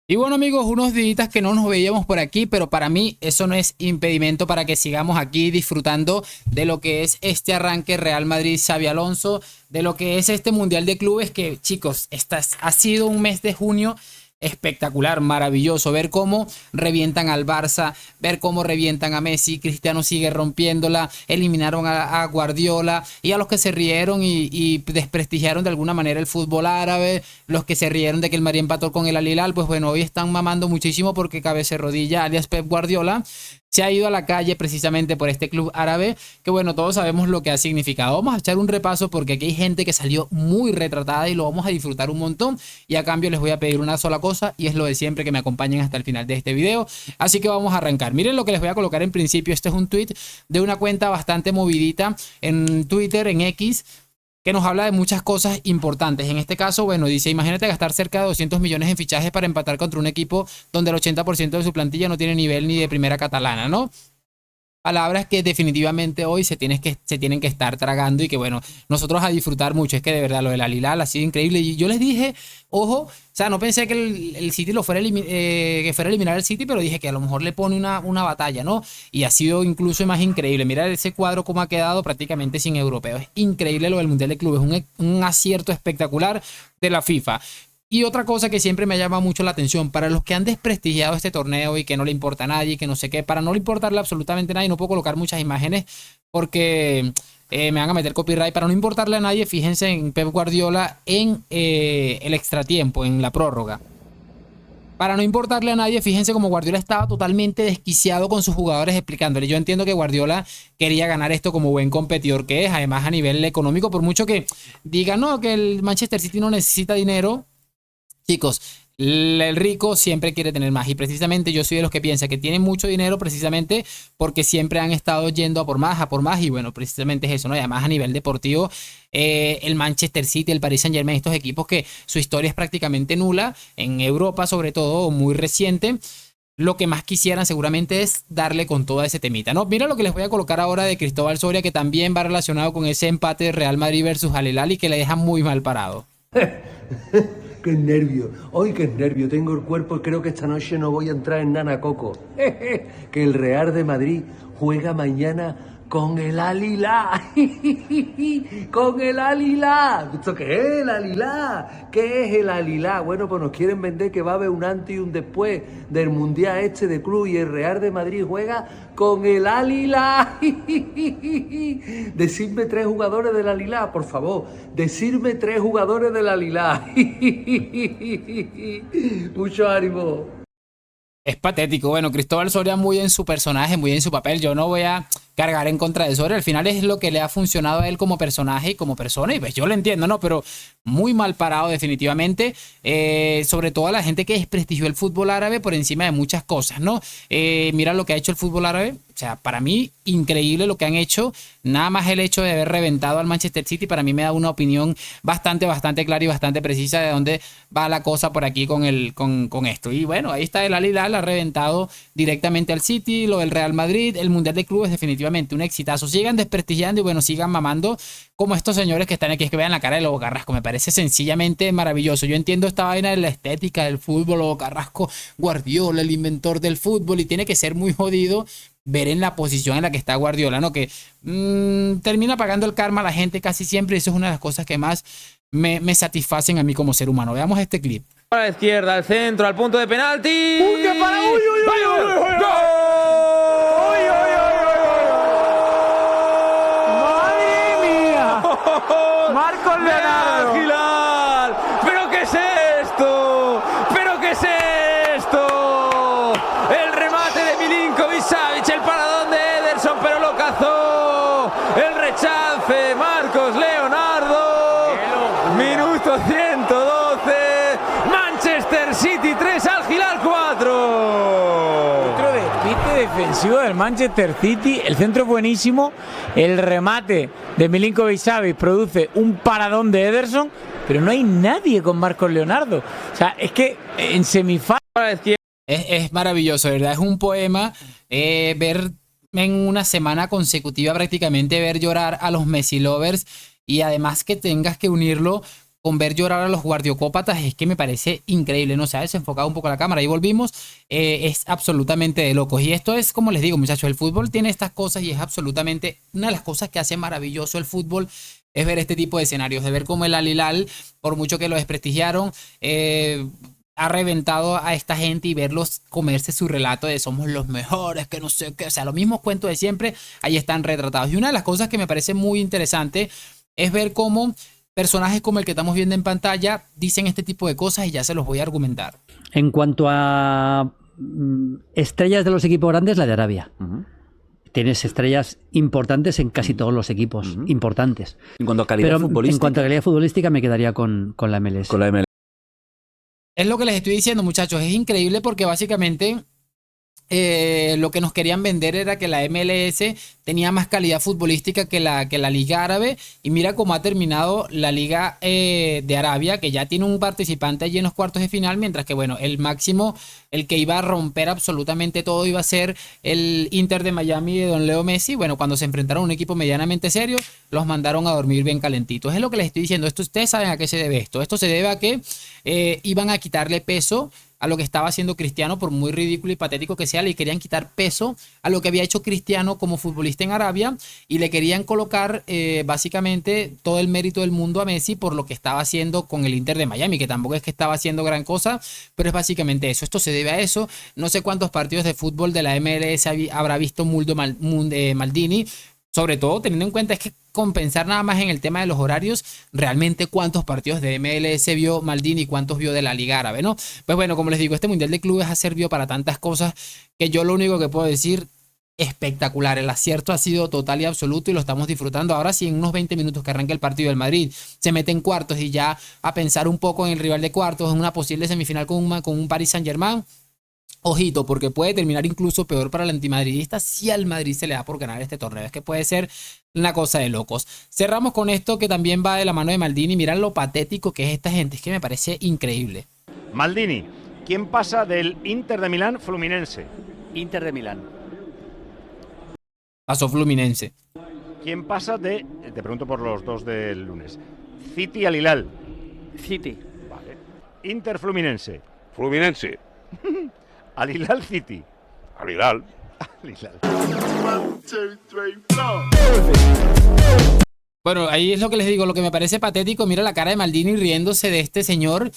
Y bueno amigos, unos días que no nos veíamos por aquí, pero para mí eso no es impedimento para que sigamos aquí disfrutando de lo que es este arranque Real Madrid-Xabi Alonso, de lo que es este Mundial de Clubes que chicos, ha sido un mes de junio espectacular, maravilloso, ver cómo revientan al Barça, ver cómo revientan a Messi, Cristiano sigue rompiéndola, eliminaron a Guardiola y a los que se rieron y desprestigiaron de alguna manera el fútbol árabe, los que se rieron de que el Madrid empató con el Al Hilal, pues bueno, hoy están mamando muchísimo porque Cabeza Rodilla, alias Pep Guardiola, se ha ido a la calle precisamente por este club árabe, que bueno, todos sabemos lo que ha significado. Vamos a echar un repaso porque aquí hay gente que salió muy retratada y lo vamos a disfrutar un montón. Y a cambio les voy a pedir una sola cosa y es lo de siempre, que me acompañen hasta el final de este video. Así que vamos a arrancar. Miren lo que les voy a colocar en principio. Este es un tweet de una cuenta bastante movidita en Twitter, en X, que nos habla de muchas cosas importantes. En este caso, bueno, dice, imagínate gastar cerca de 200 millones en fichajes para empatar contra un equipo donde el 80% de su plantilla no tiene nivel ni de primera catalana, ¿no? Palabras que definitivamente hoy se tienen que estar tragando y que bueno, nosotros a disfrutar mucho. Es que de verdad lo del Al Hilal ha sido increíble y yo les dije, ojo, o sea, no pensé que el City lo fuera que fuera a eliminar el City, pero dije que a lo mejor le pone una batalla, ¿no? Y ha sido incluso más increíble. Mira ese cuadro cómo ha quedado prácticamente sin europeos. Es increíble lo del Mundial de Clubes, un acierto espectacular de la FIFA. Y otra cosa que siempre me llama mucho la atención, para los que han desprestigiado este torneo y que no le importa a nadie, que no sé qué, para no le importarle absolutamente a nadie, no puedo colocar muchas imágenes porque me van a meter copyright. Para no importarle a nadie, fíjense en Pep Guardiola en el extratiempo, en la prórroga. Para no importarle a nadie, fíjense como Guardiola estaba totalmente desquiciado con sus jugadores explicándole. Yo entiendo que Guardiola quería ganar esto como buen competidor que es, además a nivel económico, por mucho que diga, no, que el Manchester City no necesita dinero. Chicos, el rico siempre quiere tener más y precisamente yo soy de los que piensa que tienen mucho dinero precisamente porque siempre han estado yendo a por más y bueno, precisamente es eso, ¿no? Y además a nivel deportivo, el Manchester City, el Paris Saint-Germain, estos equipos que su historia es prácticamente nula, en Europa sobre todo, muy reciente, lo que más quisieran seguramente es darle con toda ese temita, ¿no? Mira lo que les voy a colocar ahora de Cristóbal Soria, que también va relacionado con ese empate de Real Madrid versus Al Hilal y que le deja muy mal parado. Qué nervio, hoy qué nervio, tengo el cuerpo y creo que esta noche no voy a entrar en Nana Coco. Que el Real de Madrid juega mañana con el Al Hilal. Con el Al Hilal. ¿Esto qué es el Al Hilal? ¿Qué es el Al Hilal? Bueno, pues nos quieren vender que va a haber un antes y un después del Mundial este de club y el Real de Madrid juega con el Al Hilal. Decidme tres jugadores del Al Hilal, por favor. Decidme tres jugadores del Al Hilal. Mucho ánimo. Es patético. Bueno, Cristóbal Soria muy en su personaje, muy en su papel. Yo no voy a cargar en contra de Soria. Al final es lo que le ha funcionado a él como personaje y como persona. Y pues yo lo entiendo, ¿no? Pero muy mal parado definitivamente. Sobre todo a la gente que desprestigió el fútbol árabe por encima de muchas cosas, ¿no? Mira lo que ha hecho el fútbol árabe. O sea, para mí, increíble lo que han hecho. Nada más el hecho de haber reventado al Manchester City, para mí me da una opinión bastante clara y bastante precisa de dónde va la cosa por aquí con esto. Y bueno, ahí está el Al Hilal, ha reventado directamente al City, lo del Real Madrid, el Mundial de Clubes definitivamente un exitazo. Sigan desprestigiando y bueno, sigan mamando como estos señores que están aquí, es que vean la cara de Lobo Carrasco, me parece sencillamente maravilloso. Yo entiendo esta vaina de la estética del fútbol, Lobo Carrasco, Guardiola, el inventor del fútbol, y tiene que ser muy jodido ver en la posición en la que está Guardiola, ¿no? Que termina pagando el karma a la gente casi siempre y eso es una de las cosas que más me satisfacen a mí como ser humano. Veamos este clip. A la izquierda, al centro, al punto de penalti. ¡Uy, qué para! ¡Uy, uy, uy! ¡Gol! ¡Madre mía! Marcos Leonardo. Gilal. ¿Pero qué es esto? ¿Pero qué es esto? El remate de Milinkovic-Savic, el paradón de Ederson, pero lo cazó. El rechace, Marcos Leonardo. Minuto 112. Manchester City 3, Al Hilal 4. Otro despiste defensivo del Manchester City. El centro es buenísimo. El remate de Milinkovic-Savic produce un paradón de Ederson, pero no hay nadie con Marcos Leonardo. O sea, es que en semifinal Es maravilloso, ¿verdad? Es un poema ver en una semana consecutiva prácticamente ver llorar a los Messi lovers y además que tengas que unirlo con ver llorar a los guardiocópatas es que me parece increíble, no se ha desenfocado un poco la cámara y volvimos, es absolutamente de locos. Y esto es, como les digo, muchachos, el fútbol tiene estas cosas y es absolutamente una de las cosas que hace maravilloso el fútbol, es ver este tipo de escenarios, de ver cómo el Al Hilal, por mucho que lo desprestigiaron, ha reventado a esta gente y verlos comerse su relato de somos los mejores, que no sé qué, o sea, los mismos cuentos de siempre, ahí están retratados. Y una de las cosas que me parece muy interesante es ver cómo personajes como el que estamos viendo en pantalla dicen este tipo de cosas y ya se los voy a argumentar. En cuanto a estrellas de los equipos grandes, la de Arabia. Tienes estrellas importantes en casi todos los equipos importantes. En cuanto a calidad futbolística. En cuanto a calidad futbolística me quedaría con la MLS. Con la MLS. Es lo que les estoy diciendo, muchachos, es increíble porque básicamente lo que nos querían vender era que la MLS tenía más calidad futbolística que la Liga Árabe, y mira cómo ha terminado la Liga de Arabia, que ya tiene un participante allí en los cuartos de final, mientras que bueno, el máximo, el que iba a romper absolutamente todo iba a ser el Inter de Miami de Don Leo Messi. Bueno, cuando se enfrentaron a un equipo medianamente serio, los mandaron a dormir bien calentitos. Es lo que les estoy diciendo. Esto, ustedes saben a qué se debe esto. Esto se debe a que iban a quitarle peso a lo que estaba haciendo Cristiano, por muy ridículo y patético que sea, le querían quitar peso a lo que había hecho Cristiano como futbolista en Arabia, y le querían colocar básicamente todo el mérito del mundo a Messi por lo que estaba haciendo con el Inter de Miami, que tampoco es que estaba haciendo gran cosa, pero es básicamente eso. Esto se debe a eso. No sé cuántos partidos de fútbol de la MLS habrá visto Maldini, sobre todo teniendo en cuenta es que compensar nada más en el tema de los horarios, realmente cuántos partidos de MLS vio Maldini y cuántos vio de la Liga Árabe, ¿no? Pues bueno, como les digo, este Mundial de Clubes ha servido para tantas cosas que yo lo único que puedo decir, espectacular. El acierto ha sido total y absoluto y lo estamos disfrutando. Ahora sí, en unos 20 minutos que arranque el partido del Madrid, se mete en cuartos y ya a pensar un poco en el rival de cuartos, en una posible semifinal con un Paris Saint-Germain. Ojito, porque puede terminar incluso peor para el antimadridista si al Madrid se le da por ganar este torneo. Es que puede ser una cosa de locos. Cerramos con esto que también va de la mano de Maldini. Mirad lo patético que es esta gente. Es que me parece increíble. Maldini, ¿quién pasa del Inter de Milán Fluminense? Inter de Milán. Pasó Fluminense. ¿Quién pasa de, te pregunto por los dos del lunes, City al Hilal? City. Vale. Inter Fluminense. Fluminense. Al Hilal City. Al Hilal. Al Hilal. Bueno, ahí es lo que les digo, lo que me parece patético. Mira la cara de Maldini riéndose de este señor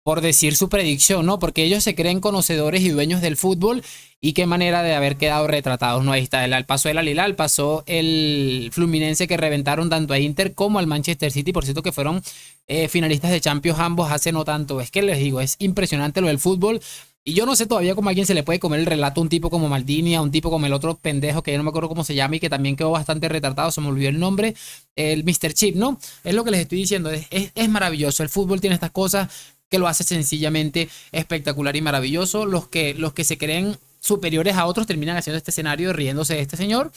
por decir su predicción, ¿no? Porque ellos se creen conocedores y dueños del fútbol, y qué manera de haber quedado retratados, ¿no? Ahí está, pasó el Al Hilal, pasó el Fluminense, que reventaron tanto a Inter como al Manchester City, por cierto que fueron finalistas de Champions ambos hace no tanto. Es que les digo, es impresionante lo del fútbol. Y yo no sé todavía cómo a alguien se le puede comer el relato a un tipo como Maldini, a un tipo como el otro pendejo que yo no me acuerdo cómo se llama y que también quedó bastante retratado, se me olvidó el nombre, el Mr. Chip, ¿no? Es lo que les estoy diciendo, es maravilloso. El fútbol tiene estas cosas que lo hace sencillamente espectacular y maravilloso. Los que se creen superiores a otros terminan haciendo este escenario riéndose de este señor.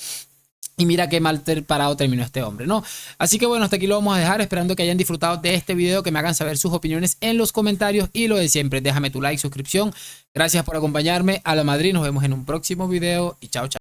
Y mira qué mal parado terminó este hombre, ¿no? Así que bueno, hasta aquí lo vamos a dejar, esperando que hayan disfrutado de este video, que me hagan saber sus opiniones en los comentarios, y lo de siempre, déjame tu like, suscripción. Gracias por acompañarme. A la Madrid, nos vemos en un próximo video y chao, chao.